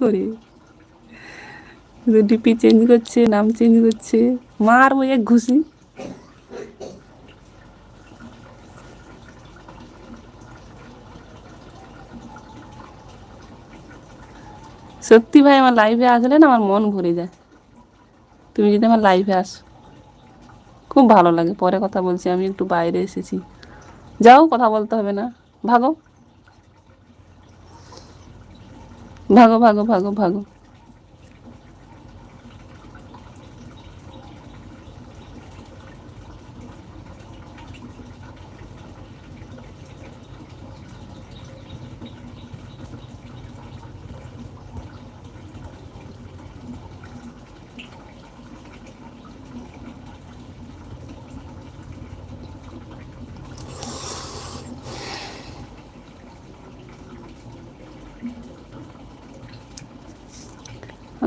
করে DP change করছে, নাম চেঞ্জ করছে, মারবো এক ঘুষি। সত্যি ভাই, আমার লাইভে আসলে না আমার মন ভরে যায়। তুমি যদি আমার লাইভে আসো খুব ভালো লাগে। পরে কথা বলছি, আমি একটু বাইরে এসেছি। যাও, কথা বলতে হবে না, ভাগো ভাগো ভাগো ভাগো ভাগো।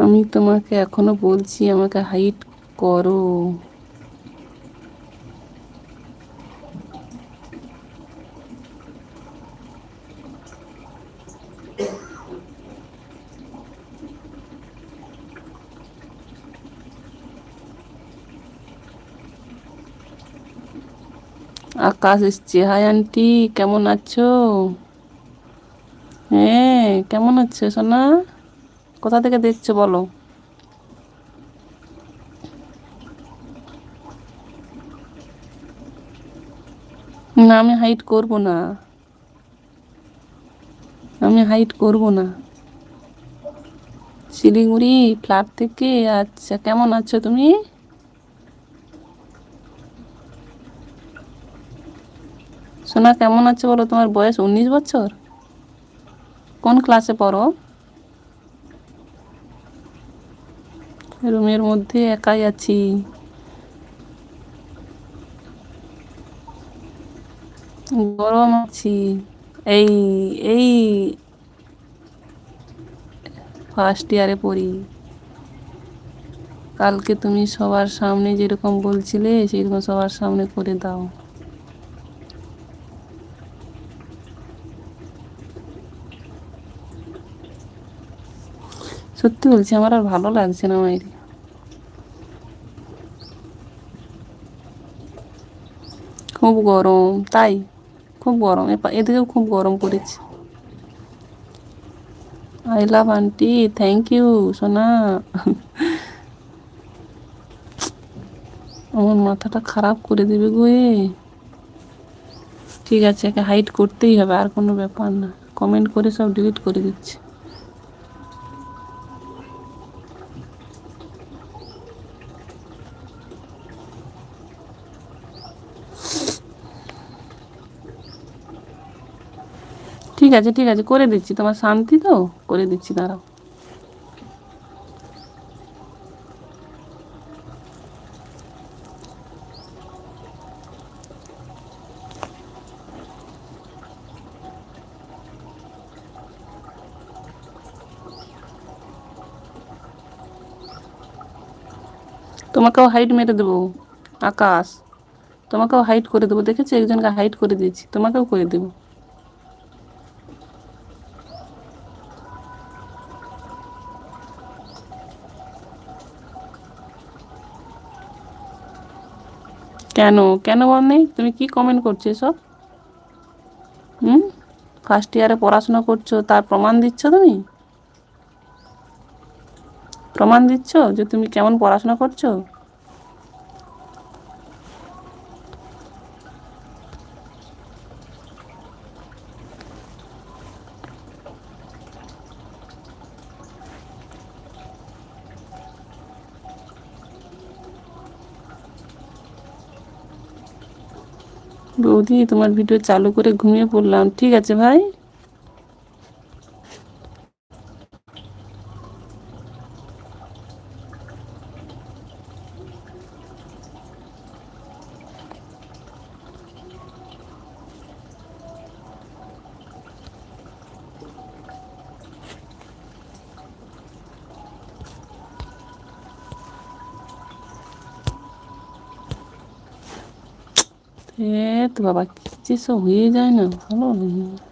আমি তোমাকে এখনো বলছি আমাকে হাইট করো। আকাশ এসছে। হাই আন্টি, কেমন আছো? হ্যাঁ, কেমন আছো সোনা? কোথা থেকে দেখছো বলো? না, আমি হাইট করব না, আমি হাইট করব না। শিলিগুড়ি ফ্ল্যাট থেকে। আচ্ছা, কেমন আছো তুমি? সোনা কেমন আছো বলো? তোমার বয়স 19 বছর? কোন ক্লাসে পড়ো? রুমের মধ্যে একাই আছি। গরম আছি। এই এই ফার্স্ট ইয়ারে পড়ি। কালকে তুমি সবার সামনে যেরকম বলছিলে সেরকম সবার সামনে করে দাও। সত্যি বলছি, আমার আর ভালো লাগছে না মাইরি। খুব গরম তাই, খুব গরম। এদিকেও খুব গরম পড়েছে। I love aunty, thank you সোনা। আমার মাথাটা খারাপ করে দেবে গো এ। ঠিক আছে, একে হাইট করতেই হবে, আর কোনো ব্যাপার না। কমেন্ট করে সব ডিলিট করে দিচ্ছে। ঠিক আছে ঠিক আছে, করে দিচ্ছি, তোমার শান্তি তো, করে দিচ্ছি, দাঁড়াও। তোমাকেও হাইট মেরে দেবো। আকাশ, তোমাকেও হাইট করে দেবো। দেখেছি একজনকে হাইট করে দিয়েছি, তোমাকেও করে দেবো। কেন? কেন বল? তুমি কি কমেন্ট করছো এসব? হুম, ফার্স্ট ইয়ারে পড়াশোনা করছো, তার প্রমাণ দিচ্ছ তুমি? প্রমাণ দিচ্ছ যে তুমি কেমন পড়াশোনা করছো? বৌদি, তোমার ভিডিও চালু করে ঘুমিয়ে পড়লাম। ঠিক আছে ভাই। তো বাবা, কি যে সব হয়ে যায় না, ভালো লাগে না।